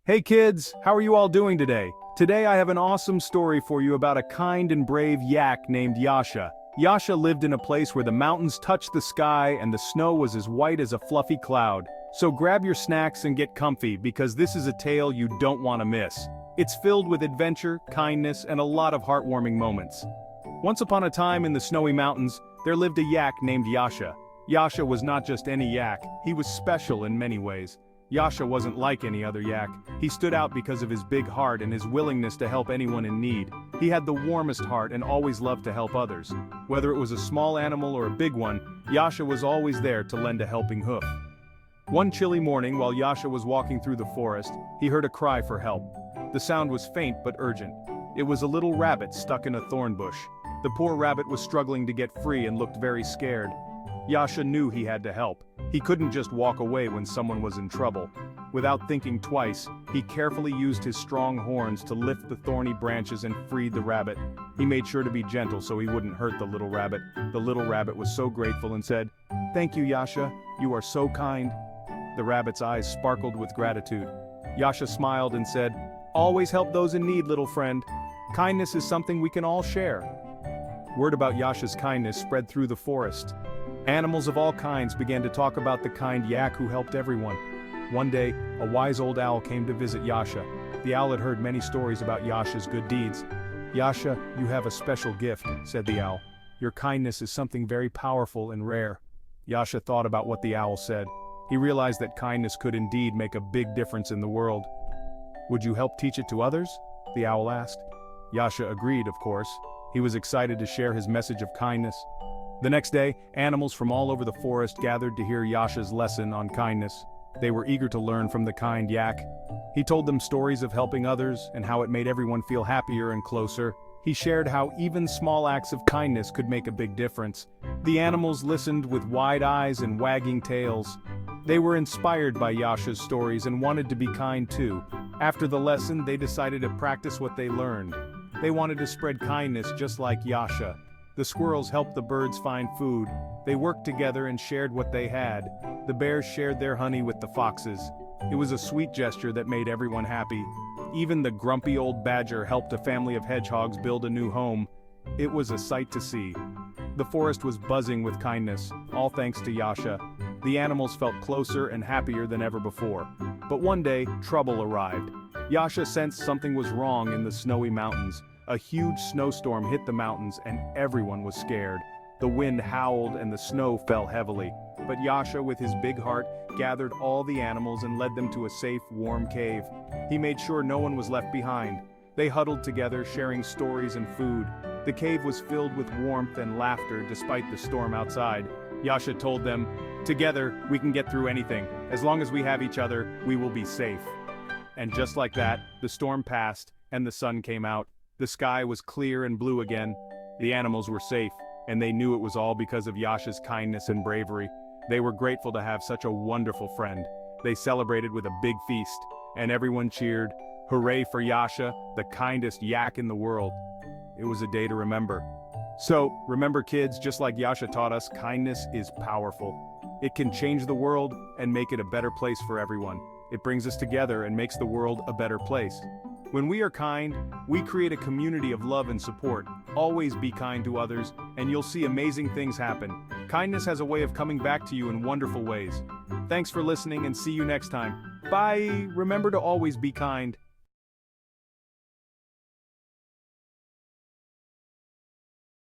Hey kids, how are you all doing today? Today I have an awesome story for you about a kind and brave yak named Yasha. Yasha lived in a place where the mountains touched the sky and the snow was as white as a fluffy cloud. So grab your snacks and get comfy because this is a tale you don't want to miss. It's filled with adventure, kindness, and a lot of heartwarming moments. Once upon a time in the snowy mountains, there lived a yak named Yasha. Yasha was not just any yak, he was special in many ways. Yasha wasn't like any other yak. He stood out because of his big heart and his willingness to help anyone in need. He had the warmest heart and always loved to help others. Whether it was a small animal or a big one, Yasha was always there to lend a helping hoof. One chilly morning while Yasha was walking through the forest, he heard a cry for help. The sound was faint but urgent. It was a little rabbit stuck in a thorn bush. The poor rabbit was struggling to get free and looked very scared. Yasha knew he had to help. He couldn't just walk away when someone was in trouble. Without thinking twice, he carefully used his strong horns to lift the thorny branches and freed the rabbit. He made sure to be gentle so he wouldn't hurt the little rabbit. The little rabbit was so grateful and said, "Thank you, Yasha. You are so kind." The rabbit's eyes sparkled with gratitude. Yasha smiled and said, "Always help those in need, little friend. Kindness is something we can all share." Word about Yasha's kindness spread through the forest. Animals of all kinds began to talk about the kind yak who helped everyone. One day, a wise old owl came to visit Yasha. The owl had heard many stories about Yasha's good deeds. "Yasha, you have a special gift," said the owl. "Your kindness is something very powerful and rare." Yasha thought about what the owl said. He realized that kindness could indeed make a big difference in the world. "Would you help teach it to others?" the owl asked. Yasha agreed, of course. He was excited to share his message of kindness. The next day, animals from all over the forest gathered to hear Yasha's lesson on kindness. They were eager to learn from the kind yak. He told them stories of helping others and how it made everyone feel happier and closer. He shared how even small acts of kindness could make a big difference. The animals listened with wide eyes and wagging tails. They were inspired by Yasha's stories and wanted to be kind too. After the lesson, they decided to practice what they learned. They wanted to spread kindness just like Yasha. The squirrels helped the birds find food. They worked together and shared what they had. The bears shared their honey with the foxes. It was a sweet gesture that made everyone happy. Even the grumpy old badger helped a family of hedgehogs build a new home. It was a sight to see. The forest was buzzing with kindness, all thanks to Yasha. The animals felt closer and happier than ever before. But one day, trouble arrived. Yasha sensed something was wrong in the snowy mountains. A huge snowstorm hit the mountains and everyone was scared. The wind howled and the snow fell heavily. But Yasha, with his big heart, gathered all the animals and led them to a safe, warm cave. He made sure no one was left behind. They huddled together, sharing stories and food. The cave was filled with warmth and laughter despite the storm outside. Yasha told them, "Together, we can get through anything. As long as we have each other, we will be safe." And just like that, the storm passed and the sun came out. The sky was clear and blue again. The animals were safe, and they knew it was all because of Yasha's kindness and bravery. They were grateful to have such a wonderful friend. They celebrated with a big feast, and everyone cheered, "Hooray for Yasha, the kindest yak in the world." It was a day to remember. So, remember kids, just like Yasha taught us, kindness is powerful. It can change the world and make it a better place for everyone. It brings us together and makes the world a better place. When we are kind, we create a community of love and support. Always be kind to others, and you'll see amazing things happen. Kindness has a way of coming back to you in wonderful ways. Thanks for listening and see you next time. Bye! Remember to always be kind.